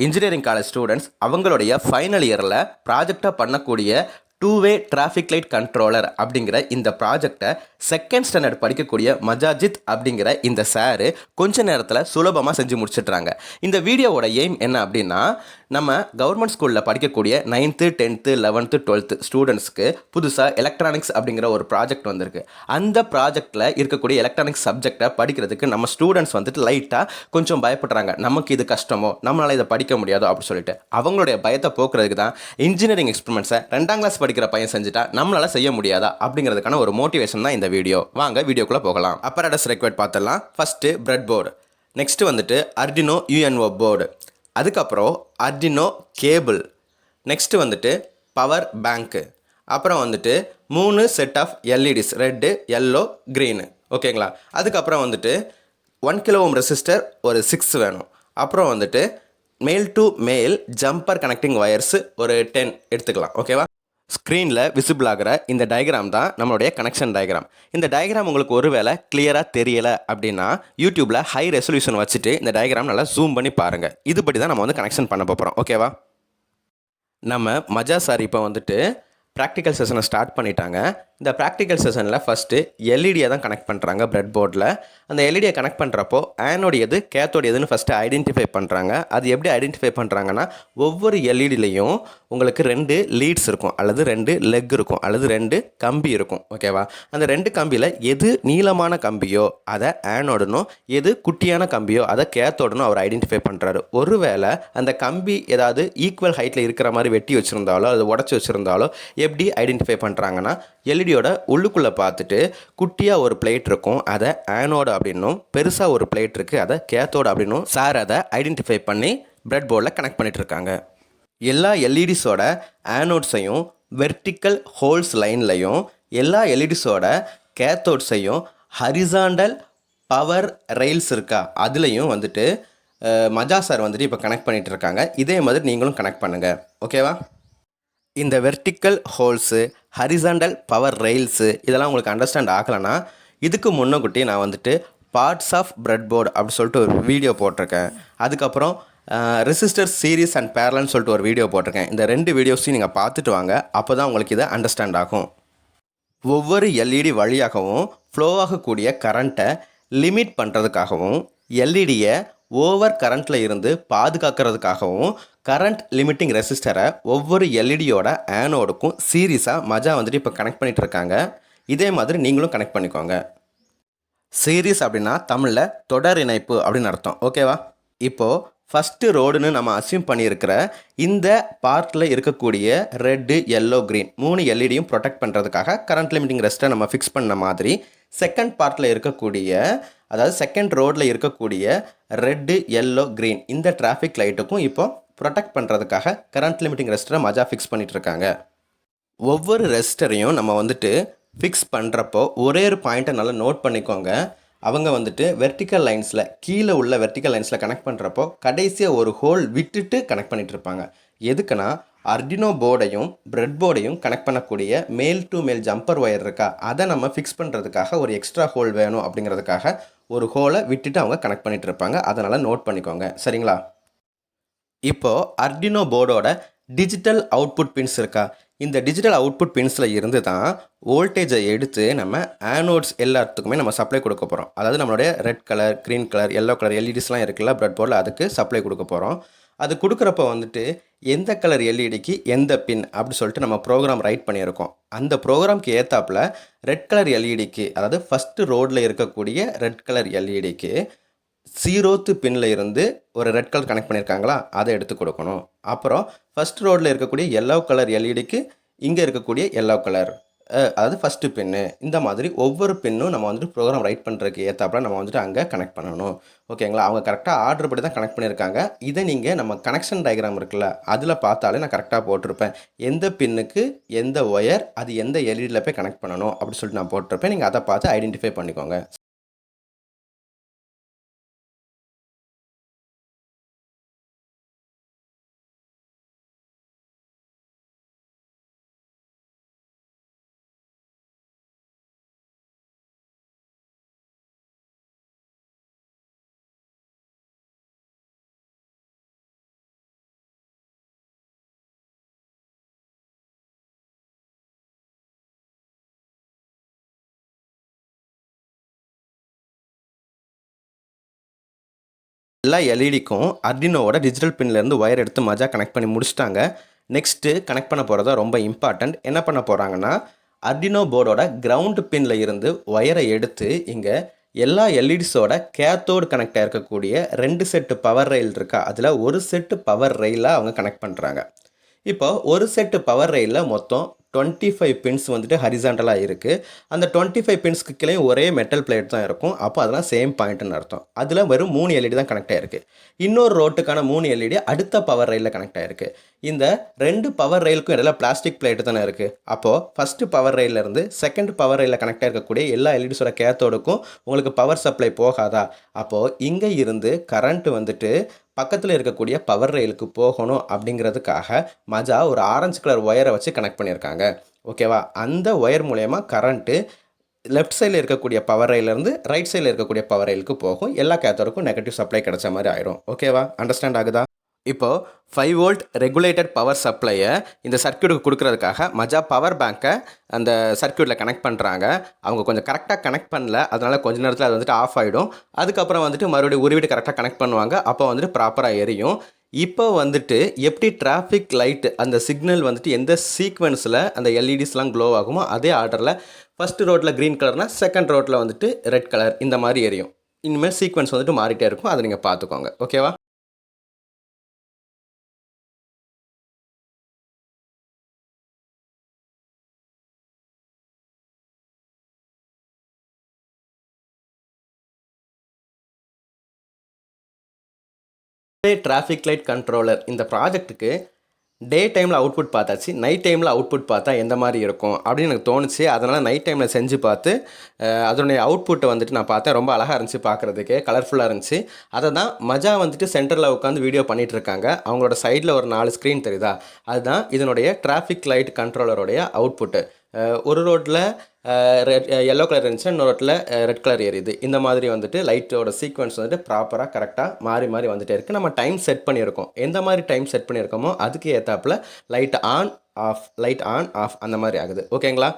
Engineering college students அவங்களுடைய final இயரில் ப்ராஜெக்டாக பண்ணக்கூடிய டூ-வே டிராஃபிக் லைட் கண்ட்ரோலர் அப்படிங்கிற இந்த ப்ராஜெக்டை செகண்ட் ஸ்டாண்டர்ட் படிக்கக்கூடிய மஜாஜித் அப்படிங்கிற இந்த சாரு கொஞ்ச நேரத்தில் சுலபமாக செஞ்சு முடிச்சிட்றாங்க. இந்த வீடியோவோட எய்ம் என்ன அப்படின்னா, நம்ம கவர்மெண்ட் ஸ்கூலில் படிக்கக்கூடிய 9th 10th 11th 12th ஸ்டூடெண்ட்ஸ்க்கு புதுசாக எலக்ட்ரானிக்ஸ் அப்படிங்கிற ஒரு ப்ராஜெக்ட் வந்திருக்கு. அந்த ப்ராஜெக்டில் இருக்கக்கூடிய எலக்ட்ரானிக்ஸ் சப்ஜெக்டை படிக்கிறதுக்கு நம்ம ஸ்டூடெண்ட்ஸ் வந்துட்டு லைட்டாக கொஞ்சம் பயப்படுறாங்க. நமக்கு இது கஷ்டமோ, நம்மளால் இதை படிக்க முடியாதோ அப்படின்னு சொல்லிட்டு அவங்களுடைய பயத்தை போக்குறதுக்கு தான் இன்ஜினியரிங் எக்ஸ்பெரிமெண்ட்ஸை 2ஆம் கிளாஸ் படிக்கிற பையன் செஞ்சுட்டா நம்மளால் செய்ய முடியாதா அப்படிங்கிறதுக்கான ஒரு மோட்டிவேஷன் தான் இந்த வீடியோ. வாங்க வீடியோக்குள்ளே போகலாம். அப்பரேட்டஸ் ரெக்வயர்ட் பார்த்துடலாம். ஃபஸ்ட்டு பிரெட் போர்டு, நெக்ஸ்ட்டு வந்துட்டு அர்டினோ யூஎன்ஓ போர்டு, அதுக்கப்புறம் அர்டினோ கேபிள், நெக்ஸ்ட்டு வந்துட்டு பவர் பேங்க்கு, அப்புறம் வந்துட்டு 3 set of LEDs red yellow green. ஓகேங்களா? அதுக்கப்புறம் வந்துட்டு 1 கிலோ ஓம் ரெசிஸ்டர் ஒரு 6 வேணும். அப்புறம் வந்துட்டு மேல் டு மேல் ஜம்பர் கனெக்டிங் ஒயர்ஸு ஒரு 10 எடுத்துக்கலாம். ஓகேவா? ஸ்க்ரீனில் விசிபிள் ஆகிற இந்த டயக்ராம் தான் நம்மளுடைய கனெக்ஷன் டயக்ராம். இந்த டயக்ராம் உங்களுக்கு ஒருவேளை கிளியராக தெரியலை அப்படின்னா யூடியூப்பில் ஹை ரெசல்யூஷன் வச்சுட்டு இந்த டயக்ராம் நல்லா ஜூம் பண்ணி பாருங்கள். இதுபடி தான் நம்ம வந்து கனெக்ஷன் பண்ண போகிறோம். ஓகேவா? நம்ம மஜா சார் இப்போ வந்துட்டு ப்ராக்டிக்கல் செஷனை ஸ்டார்ட் பண்ணிட்டாங்க. இந்த ப்ராக்டிக்கல் செஷனில் ஃபஸ்ட்டு எல்இடியை தான் கனெக்ட் பண்ணுறாங்க பிரெட் போர்டில். அந்த எல்இடியை கனெக்ட் பண்ணுறப்போ ஆனோடு எது கேத்தோடு எதுன்னு ஃபஸ்ட்டு ஐடென்டிஃபை பண்ணுறாங்க. அது எப்படி ஐடென்டிஃபை பண்ணுறாங்கன்னா, ஒவ்வொரு எல்இடிலையும் உங்களுக்கு 2 லீட்ஸ் இருக்கும், அல்லது 2 லெக் இருக்கும், அல்லது 2 கம்பி இருக்கும். ஓகேவா? அந்த 2 கம்பியில் எது நீளமான கம்பியோ அதை ஆனோடனும், எது குட்டியான கம்பியோ அதை கேத்தோடனும் அவர் ஐடென்டிஃபை பண்ணுறாரு. ஒருவேளை அந்த கம்பி ஏதாவது ஈக்குவல் ஹைட்டில் இருக்கிற மாதிரி வெட்டி வச்சுருந்தாலோ அது உடச்சி வச்சுருந்தாலோ எப்படி ஐடென்டிஃபை பண்ணுறாங்கன்னா, எல்இடியோட உள்ளுக்குள்ளே பார்த்துட்டு குட்டியாக ஒரு பிளேட் இருக்கும், அதை ஆனோடு அப்படின்னும், பெருசாக ஒரு பிளேட் இருக்குது, அதை கேத்தோடு அப்படின்னும் சார் அதை ஐடென்டிஃபை பண்ணி பிரெட் போர்டில் கனெக்ட் பண்ணிகிட்ருக்காங்க. எல்லா எல்இடிஸோட ஆனோட்ஸையும் வெர்டிக்கல் ஹோல்ஸ் லைன்லையும், எல்லா எல்இடிஸோட கேத்தோட்ஸையும் ஹரிசாண்டல் பவர் ரெயில்ஸ் இருக்கா அதுலேயும் வந்துட்டு மஜா சார் வந்துட்டு இப்போ கனெக்ட் பண்ணிகிட்டு இருக்காங்க. இதே மாதிரி நீங்களும் கனெக்ட் பண்ணுங்கள். ஓகேவா? இந்த வெர்டிக்கல் ஹோல்ஸு, ஹரிசாண்டல் பவர் ரெயில்ஸு இதெல்லாம் உங்களுக்கு அண்டர்ஸ்டாண்ட் ஆகலைன்னா இதுக்கு முன்னக்கூட்டி நான் வந்துட்டு பார்ட்ஸ் ஆஃப் பிரெட் போர்டு அப்படி சொல்லிட்டு ஒரு வீடியோ போட்டிருக்கேன். அதுக்கப்புறம் ரெசிஸ்டர் சீரிஸ் அண்ட் பேரலல்னு சொல்லிட்டு ஒரு வீடியோ போட்டிருக்கேன். இந்த 2 வீடியோஸையும் நீங்கள் பார்த்துட்டு வாங்க. அப்போ தான் உங்களுக்கு இதை அண்டர்ஸ்டாண்ட் ஆகும். ஒவ்வொரு எல்இடி வழியாகவும் ஃப்ளோ ஆகக்கூடிய கரண்ட்டை லிமிட் பண்ணுறதுக்காகவும், எல்இடியை ஓவர் கரண்ட்டில் இருந்து பாதுகாக்கிறதுக்காகவும் கரண்ட் லிமிட்டிங் ரெசிஸ்டரை ஒவ்வொரு எல்இடியோட ஆனோடுக்கும் சீரியஸாக மஜா வந்துட்டு இப்போ கனெக்ட் பண்ணிகிட்டு இருக்காங்க. இதே மாதிரி நீங்களும் கனெக்ட் பண்ணிக்கோங்க. சீரிஸ் அப்படின்னா தமிழில் தொடர் இணைப்பு அப்படின்னு அர்த்தம். ஓகேவா? இப்போது ஃபஸ்ட்டு ரோடுன்னு நம்ம அஸ்யூம் பண்ணியிருக்கிற இந்த பார்ட்டில் இருக்கக்கூடிய ரெட்டு எல்லோ க்ரீன் 3 எல்இடியும் ப்ரொடெக்ட் பண்ணுறதுக்காக கரண்ட் லிமிட்டிங் ரெசிஸ்டரை நம்ம ஃபிக்ஸ் பண்ண மாதிரி, செகண்ட் பார்ட்டில் இருக்கக்கூடிய, அதாவது செகண்ட் ரோடில் இருக்கக்கூடிய ரெட்டு எல்லோ க்ரீன் இந்த டிராஃபிக் லைட்டுக்கும் இப்போ ப்ரொடெக்ட் பண்ணுறதுக்காக கரண்ட் லிமிட்டிங் ரெசிஸ்டரை மஜா ஃபிக்ஸ் பண்ணிகிட்டு இருக்காங்க. ஒவ்வொரு ரெசிஸ்டரையும் நம்ம வந்துட்டு ஃபிக்ஸ் பண்ணுறப்போ ஒரே ஒரு பாயிண்ட்டை நல்லா நோட் பண்ணிக்கோங்க. அவங்க வந்துட்டு வெர்டிக்கல் லைன்ஸில், கீழே உள்ள வெர்டிக்கல் லைன்ஸில் கனெக்ட் பண்ணுறப்போ கடைசியாக ஒரு ஹோல் விட்டுட்டு கனெக்ட் பண்ணிகிட்டு இருப்பாங்க. எதுக்குன்னா, அர்டினோ போர்டையும் பிரெட் போர்டையும் கனெக்ட் பண்ணக்கூடிய மேல் டு மேல் ஜம்பர் ஒயர் இருக்கா அதை நம்ம ஃபிக்ஸ் பண்ணுறதுக்காக ஒரு எக்ஸ்ட்ரா ஹோல் வேணும் அப்படிங்கிறதுக்காக ஒரு ஹோலை விட்டுட்டு அவங்க கனெக்ட் பண்ணிகிட்டு இருப்பாங்க. அதனால் நோட் பண்ணிக்கோங்க. சரிங்களா? இப்போது அர்டினோ போர்டோட டிஜிட்டல் அவுட்புட் பின்ஸ் இருக்கா, இந்த டிஜிட்டல் அவுட்புட் பின்ஸில் இருந்து தான் வோல்டேஜை எடுத்து நம்ம ஆனோட்ஸ் எல்லாத்துக்குமே நம்ம சப்ளை கொடுக்க போகிறோம். அதாவது நம்மளுடைய red colour, green colour, yellow colour எல்இடிஸ்லாம் இருக்குல்ல பிரெட் போர்டில், அதுக்கு சப்ளை கொடுக்க போகிறோம். அது கொடுக்குறப்ப வந்துட்டு எந்த கலர் எல்இடிக்கு எந்த பின் அப்படி சொல்லிட்டு நம்ம ப்ரோக்ராம் ரைட் பண்ணியிருக்கோம். அந்த ப்ரோக்ராம்க்கு ஏற்றாப்புல ரெட் கலர் எல்இடிக்கு, அதாவது ஃபஸ்ட்டு ரோடில் இருக்கக்கூடிய ரெட் கலர் எல்இடிக்கு 0th பின்னில் இருந்து ஒரு ரெட் கலர் கனெக்ட் பண்ணியிருக்காங்களா அதை எடுத்து கொடுக்கணும். அப்புறம் ஃபஸ்ட் ரோடில் இருக்கக்கூடிய எல்லோ கலர் எல்இடிக்கு இங்கே இருக்கக்கூடிய எல்லோ கலர், அதாவது ஃபஸ்ட்டு பின்னு. இந்த மாதிரி ஒவ்வொரு பின்னும் நம்ம வந்துட்டு ப்ரோக்ராம் ரைட் பண்ணுறதுக்கு ஏற்றாப்புல நம்ம வந்துட்டு அங்கே கனெக்ட் பண்ணணும். ஓகேங்களா? அவங்க கரெக்டாக ஆர்டர் படி தான் கனெக்ட் பண்ணியிருக்காங்க. இதை நீங்கள் நம்ம கனெக்ஷன் டயக்ராம் இருக்குல்ல அதில் பார்த்தாலே நான் கரெக்டாக போட்டிருப்பேன். எந்த பின்னுக்கு எந்த ஒயர், அது எந்த எல்இடியில் போய் கனெக்ட் பண்ணணும் அப்படின்னு சொல்லிட்டு நான் போட்டிருப்பேன். நீங்கள் அதை பார்த்து ஐடென்டிஃபை பண்ணிக்கோங்க. எல்லா எல்இடிக்கும் அர்டினோவோட டிஜிட்டல் பின்லேருந்து ஒயர் எடுத்து மஜா கனெக்ட் பண்ணி முடிச்சிட்டாங்க. நெக்ஸ்ட்டு கனெக்ட் பண்ண போகிறதா ரொம்ப இம்பார்ட்டண்ட். என்ன பண்ண போகிறாங்கன்னா, அர்டினோ போர்டோட கிரவுண்ட் பின்ல இருந்து ஒயரை எடுத்து இங்கே எல்லா எல்இடிஸோட கேத்தோடு கனெக்ட் ஆகிருக்கக்கூடிய 2 செட்டு பவர் ரெயில் இருக்கா, அதில் ஒரு செட்டு பவர் ரெயிலாக அவங்க கனெக்ட் பண்ணுறாங்க. இப்போ ஒரு செட்டு பவர் ரெயிலில் மொத்தம் 25 பின்ஸ் வந்துட்டு ஹரிசாண்டலாக இருக்குது. அந்த 25 பின்ஸ்க்கு கீழே ஒரே மெட்டல் பிளேட் தான் இருக்கும். அப்போ அதெல்லாம் சேம் பாயிண்ட்னு அர்த்தம். அதில் வெறும் 3 எல்இடி தான் கனெக்ட் ஆகிருக்கு. இன்னொரு ரோட்டுக்கான 3 எல்இடி அடுத்த பவர் ரெயிலில் கனெக்ட் ஆகிருக்கு. இந்த 2 பவர் ரெயிலுக்கும் இடையில பிளாஸ்டிக் பிளேட்டு தானே இருக்குது. அப்போது ஃபஸ்ட்டு பவர் ரெயிலேருந்து செகண்ட் பவர் ரெயிலில் கனெக்ட் ஆகிருக்கக்கூடிய எல்லா எல்இடிஸோட கேத்தோடுக்கும் உங்களுக்கு பவர் சப்ளை போகாதா? அப்போது இங்கே இருந்து கரண்ட் வந்துட்டு பக்கத்தில் இருக்கக்கூடிய பவர் ரெயிலுக்கு போகணும் அப்படிங்கிறதுக்காக மஜா ஒரு ஆரஞ்சு கலர் ஒயரை வச்சு கனெக்ட் பண்ணியிருக்காங்க. ஓகேவா? அந்த ஒயர் மூலயமா கரண்ட்டு லெஃப்ட் சைடில் இருக்கக்கூடிய பவர் ரெயிலேருந்து ரைட் சைடில் இருக்கக்கூடிய பவர் ரெயிலுக்கு போகும். எல்லா கேத்தோருக்கும் நெகட்டிவ் சப்ளை கிடைச்ச மாதிரி ஆயிரும். ஓகேவா? அண்டர்ஸ்டாண்ட் ஆகுதா? இப்போது 5 வோல்ட் ரெகுலேட்டட் பவர் சப்ளையை இந்த சர்க்யூட்டுக்கு கொடுக்கறதுக்காக மஜா பவர் பேங்க்கை அந்த சர்க்யூட்டில் கனெக்ட் பண்ணுறாங்க. அவங்க கொஞ்சம் கரெக்டாக கனெக்ட் பண்ணல, அதனால் கொஞ்ச நேரத்தில் அது வந்துட்டு ஆஃப் ஆகிடும். அதுக்கப்புறம் வந்துட்டு மறுபடியும் உருவிட்டு கரெக்டாக கனெக்ட் பண்ணுவாங்க. அப்போ வந்துட்டு ப்ராப்பராக எரியும். இப்போ வந்துட்டு எப்படி டிராஃபிக் லைட் அந்த சிக்னல் வந்துட்டு எந்த சீக்வன்ஸில் அந்த எல்இடிஸ்லாம் க்ளோ ஆகுமோ அதே ஆர்டரில் ஃபஸ்ட்டு ரோட்டில் க்ரீன் கலர்னால் செகண்ட் ரோட்டில் வந்துட்டு ரெட் கலர் இந்த மாதிரி எரியும். இனிமேல் சீக்வன்ஸ் வந்துட்டு மாறிட்டே இருக்கும். அதை நீங்கள் பார்த்துக்கோங்க. ஓகேவா? டிராஃபிக் லைட் கண்ட்ரோலர் இந்த ப்ராஜெக்ட்டுக்கு டே டைமில் அவுட்புட் பார்த்தாச்சு. நைட் டைமில் அவுட்புட் பார்த்தா எந்த மாதிரி இருக்கும் அப்படின்னு எனக்கு தோணுச்சு. அதனால் நைட் டைமில் செஞ்சு பார்த்து அதனுடைய அவுட்புட்டை வந்துட்டு நான் பார்த்தேன். ரொம்ப அழகாக இருந்துச்சு, பார்க்குறதுக்கு கலர்ஃபுல்லாக இருந்துச்சு. அதை தான் மஜா வந்துட்டு சென்டரில் உட்காந்து வீடியோ பண்ணிகிட்டு இருக்காங்க. அவங்களோட சைடில் ஒரு 4 ஸ்க்ரீன் தெரியுதா, அதுதான் இதனுடைய டிராஃபிக் லைட் கண்ட்ரோலருடைய அவுட்புட்டு. ஒரு ரோட்டில் ரெட் எல்லோ கலர் இருந்துச்சுன்னா இன்னொரு ரோட்டில் ரெட் கலர் எரியுது. இந்த மாதிரி வந்துட்டு லைட்டோட சீக்வன்ஸ் வந்துட்டு ப்ராப்பராக கரெக்டாக மாறி மாறி வந்துட்டே இருக்குது. நம்ம டைம் செட் பண்ணியிருக்கோம். எந்த மாதிரி டைம் செட் பண்ணியிருக்கோமோ அதுக்கு ஏற்றாப்புல லைட் ஆன் ஆஃப் அந்த மாதிரி ஆகுது. ஓகேங்களா?